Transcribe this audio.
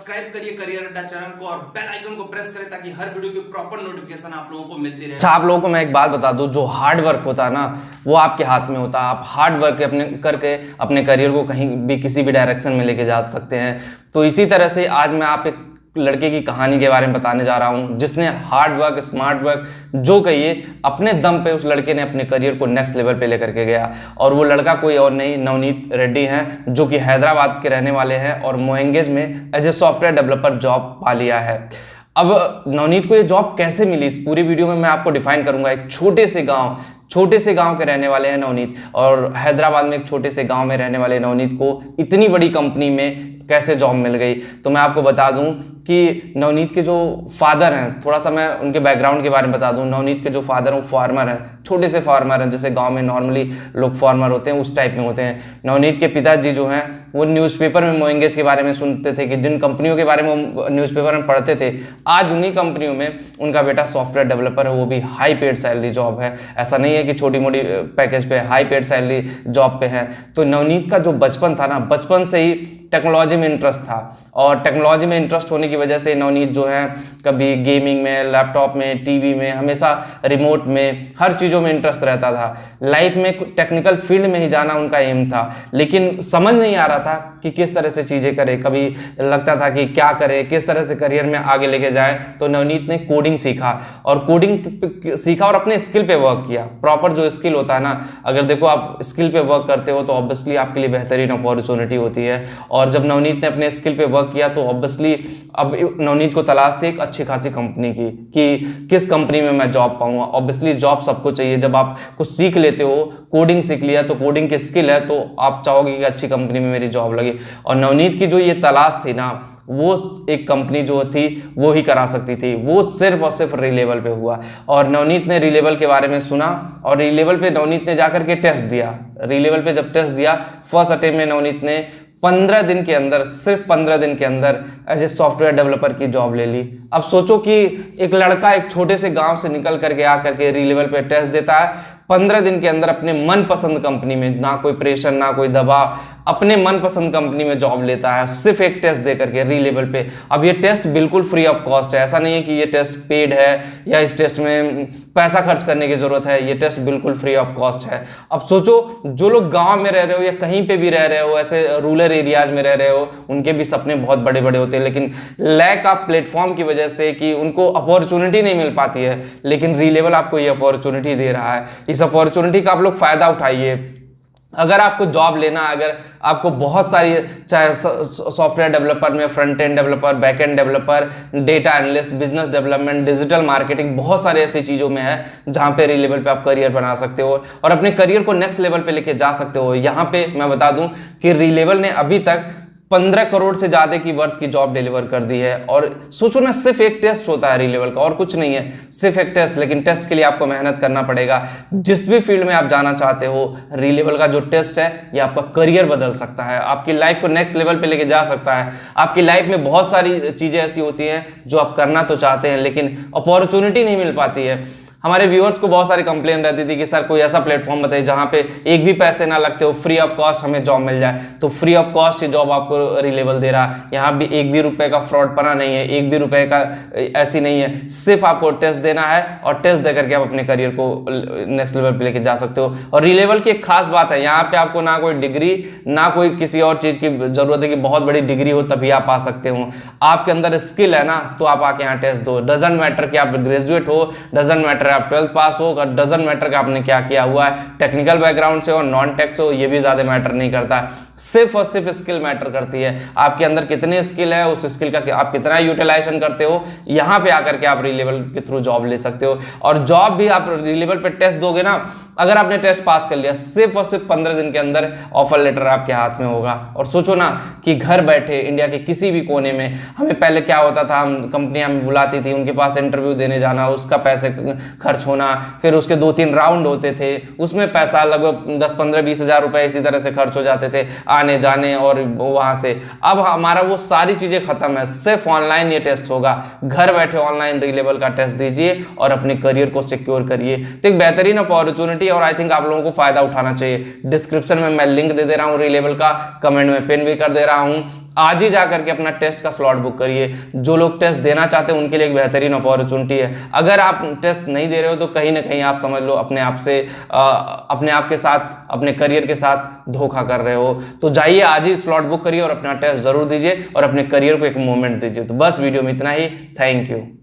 Subscribe करिए career अड्डा channel को और बेल आइकन को प्रेस करें ताकि हर वीडियो की प्रॉपर नोटिफिकेशन आप लोगों को मिलती रहे। अच्छा, आप लोगों को मैं एक बात बता दूं, जो हार्ड वर्क होता है ना वो आपके हाथ में होता है। आप हार्ड वर्क करके अपने करियर को कहीं भी किसी भी डायरेक्शन में लेके जा सकते हैं। तो इसी तरह से आज मैं आप एक लड़के की कहानी के बारे में बताने जा रहा हूं जिसने हार्ड वर्क, स्मार्ट वर्क जो कहिए अपने दम पे उस लड़के ने अपने करियर को नेक्स्ट लेवल पे लेकर के गया। और वो लड़का कोई और नहीं, नवनीत रेड्डी हैं, जो कि हैदराबाद के रहने वाले हैं और मोएंगेज में as a software developer job पा लिया है। अब नवनीत को ये जॉब कैसे मिली, इस पूरी वीडियो में मैं आपको डिफाइन करूंगा। एक छोटे से गांव के रहने वाले हैं नवनीत, और हैदराबाद में एक छोटे से गांव में रहने वाले नवनीत को इतनी बड़ी कंपनी में कैसे जॉब मिल गई। तो मैं आपको बता दूं कि नवनीत के जो फादर हैं, थोड़ा सा मैं उनके बैकग्राउंड के बारे में बता दूं। नवनीत के जो फादर हैं वो फार्मर हैं, छोटे से फार्मर हैं, जैसे गांव में नॉर्मली लोग फार्मर होते हैं उस टाइप में होते हैं। नवनीत के पिताजी जो हैं वो न्यूज़पेपर में मोएंगेज के बारे में सुनते थे कि जिन कंपनियों के बारे में वो न्यूज़पेपर में पढ़ते थे, आज उन्हीं कंपनियों में उनका बेटा सॉफ्टवेयर डेवलपर है, वो भी हाई पेड सैलरी जॉब है। ऐसा नहीं है कि छोटी मोटी पैकेज पे, हाई पेड सैलरी जॉब पे है। तो नवनीत का जो बचपन था ना, बचपन से ही टेक्नोलॉजी में इंटरेस्ट था, और टेक्नोलॉजी में इंटरेस्ट होने की वजह से नवनीत जो है कभी गेमिंग में, लैपटॉप में, टीवी में, हमेशा रिमोट में, हर चीज़ों में इंटरेस्ट रहता था। लाइफ में टेक्निकल फील्ड में ही जाना उनका एम था, लेकिन समझ नहीं आ रहा था कि किस तरह से चीज़ें करे। कभी लगता था कि क्या करे, किस तरह से करियर में आगे लेके जाए। तो नवनीत ने कोडिंग सीखा और और अपने स्किल पे वर्क किया। प्रॉपर जो स्किल होता है ना, अगर देखो आप स्किल पे वर्क करते हो तो ऑब्वियसली आपके लिए बेहतरीन अपॉर्चुनिटी होती है। और जब नवनीत ने अपने स्किल पे वर्क किया तो ऑब्वियसली अब नवनीत को तलाश थी एक अच्छी खासी कंपनी की, कि किस कंपनी में मैं जॉब पाऊंगा। ऑब्वियसली जॉब सबको चाहिए, जब आप कुछ सीख लेते हो, कोडिंग सीख लिया तो कोडिंग की स्किल है, तो आप चाहोगे कि अच्छी कंपनी में मेरी जॉब लगे। और नवनीत की जो ये तलाश थी ना, वो एक कंपनी जो थी वो ही करा सकती थी। वो सिर्फ और सिर्फ री-लेवल पे हुआ, और नवनीत ने री-लेवल के बारे में सुना और री-लेवल पे नवनीत ने जाकर के टेस्ट दिया। री-लेवल पे जब टेस्ट दिया, फर्स्ट अटेम्प्ट में नवनीत ने 15 दिन के अंदर, सिर्फ 15 दिन के अंदर एज ए सॉफ्टवेयर डेवलपर की जॉब ले ली। अब सोचो कि एक लड़का एक छोटे से गांव से निकल करके आकर के री-लेवल पे टेस्ट देता है, 15 दिन के अंदर अपने मनपसंद कंपनी में, ना कोई प्रेशर ना कोई दबाव, अपने मनपसंद कंपनी में जॉब लेता है सिर्फ एक टेस्ट दे करके री-लेवल पे। अब ये टेस्ट बिल्कुल फ्री ऑफ कॉस्ट है, ऐसा नहीं है कि ये टेस्ट पेड है या इस टेस्ट में पैसा खर्च करने की जरूरत है। ये टेस्ट बिल्कुल फ्री ऑफ कॉस्ट है। अब सोचो, जो लोग गांव में रह रहे हो या कहीं पे भी रह रहे हो, ऐसे रूरल एरियाज में रह रहे हो, उनके भी सपने बहुत बड़े बड़े होते हैं, लेकिन लैक ऑफ प्लेटफॉर्म की वजह से कि उनको अपॉर्चुनिटी नहीं मिल पाती है। लेकिन री-लेवल आपको ये अपॉर्चुनिटी दे रहा है। इस अपॉर्चुनिटी का आप लोग फायदा उठाइए। अगर आपको जॉब लेना, अगर आपको बहुत सारी, चाहे सॉफ्टवेयर डेवलपर में front end developer, back end developer, data analyst, business development, digital marketing, बहुत सारे ऐसी चीज़ों में है जहां पे री-लेवल पे आप करियर बना सकते हो और अपने करियर को नेक्स्ट लेवल पे लेके जा सकते हो। यहाँ पे मैं बता दूं कि री-लेवल ने अभी तक 15 करोड़ से ज़्यादा की वर्थ की जॉब डिलीवर कर दी है। और सोचो ना, सिर्फ एक टेस्ट होता है री-लेवल का, और कुछ नहीं है, सिर्फ एक टेस्ट। लेकिन टेस्ट के लिए आपको मेहनत करना पड़ेगा। जिस भी फील्ड में आप जाना चाहते हो, री-लेवल का जो टेस्ट है ये आपका करियर बदल सकता है, आपकी लाइफ को नेक्स्ट लेवल पे लेके जा सकता है। आपकी लाइफ में बहुत सारी चीज़ें ऐसी होती हैं जो आप करना तो चाहते हैं लेकिन अपॉर्चुनिटी नहीं मिल पाती है। हमारे व्यूअर्स को बहुत सारी कंप्लेन रहती थी कि सर कोई ऐसा प्लेटफॉर्म बताइए जहां पे एक भी पैसे ना लगते हो, फ्री ऑफ कॉस्ट हमें जॉब मिल जाए। तो free of cost he job आपको री-लेवल दे रहा है। यहाँ भी एक भी रुपए का फ्रॉड पना नहीं है, एक भी रुपए का ऐसी नहीं है। सिर्फ आपको टेस्ट देना है और टेस्ट दे करके आप अपने करियर को नेक्स्ट लेवल पे लेके जा सकते हो। और री-लेवल की एक खास बात है, यहाँ पे आपको ना कोई डिग्री ना कोई किसी और चीज़ की जरूरत है कि बहुत बड़ी डिग्री हो तभी आप आ सकते हो। आपके अंदर स्किल है ना, तो आप आके यहाँ टेस्ट दो। डजंट मैटर कि आप ग्रेजुएट हो, डजंट मैटर आप 12th पास हो, डजंट मैटर कि आपने क्या किया हुआ है, टेक्निकल बैकग्राउंड से हो, नॉन टेक से हो, ये भी ज्यादा मैटर नहीं करता। सिर्फ और सिर्फ स्किल मैटर करती है। आपके अंदर कितने स्किल है, उस स्किल का आप कितना यूटिलाइजेशन करते हो, यहाँ पे आकर के आप री-लेवल के थ्रू जॉब ले सकते हो। और जॉब भी आप री-लेवल पे टेस्ट दोगे ना, अगर आपने टेस्ट पास कर लिया, सिर्फ और सिर्फ 15 दिन के अंदर ऑफर लेटर आपके हाथ में होगा। और सोचो ना कि घर बैठे इंडिया के किसी भी कोने में, हमें पहले क्या होता था, हम कंपनियां हमें बुलाती थी, उनके पास इंटरव्यू देने जाना, उसका पैसे खर्च होना, फिर उसके 2-3 राउंड होते थे, उसमें पैसा लगभग 10-15-20 हज़ार रुपए इसी तरह से खर्च हो जाते थे आने जाने और वहां से। अब हमारा वो सारी चीजें खत्म है, सिर्फ ऑनलाइन ये टेस्ट होगा। घर बैठे ऑनलाइन री-लेवल का टेस्ट दीजिए और अपने करियर को सिक्योर करिए। तो एक बेहतरीन अपॉर्चुनिटी चाहिए और आई थिंक आप लोगों को फायदा उठाना चाहिए। डिस्क्रिप्शन में मैं लिंक दे रहा हूँ रीलेबल का, कमेंट में पिन भी कर दे रहा हूँ। आज ही जा करके अपना टेस्ट का स्लॉट बुक करिए। जो लोग टेस्ट देना चाहते हैं उनके लिए एक बेहतरीन अपॉर्चुनिटी है। अगर आप टेस्ट नहीं दे रहे हो तो कहीं ना कहीं आप समझ लो अपने आप से अपने आप के साथ, अपने करियर के साथ धोखा कर रहे हो। तो जाइए आज ही स्लॉट बुक करिए और अपना टेस्ट जरूर दीजिए और अपने करियर को एक मोमेंट दीजिए। तो बस वीडियो में इतना ही। Thank you.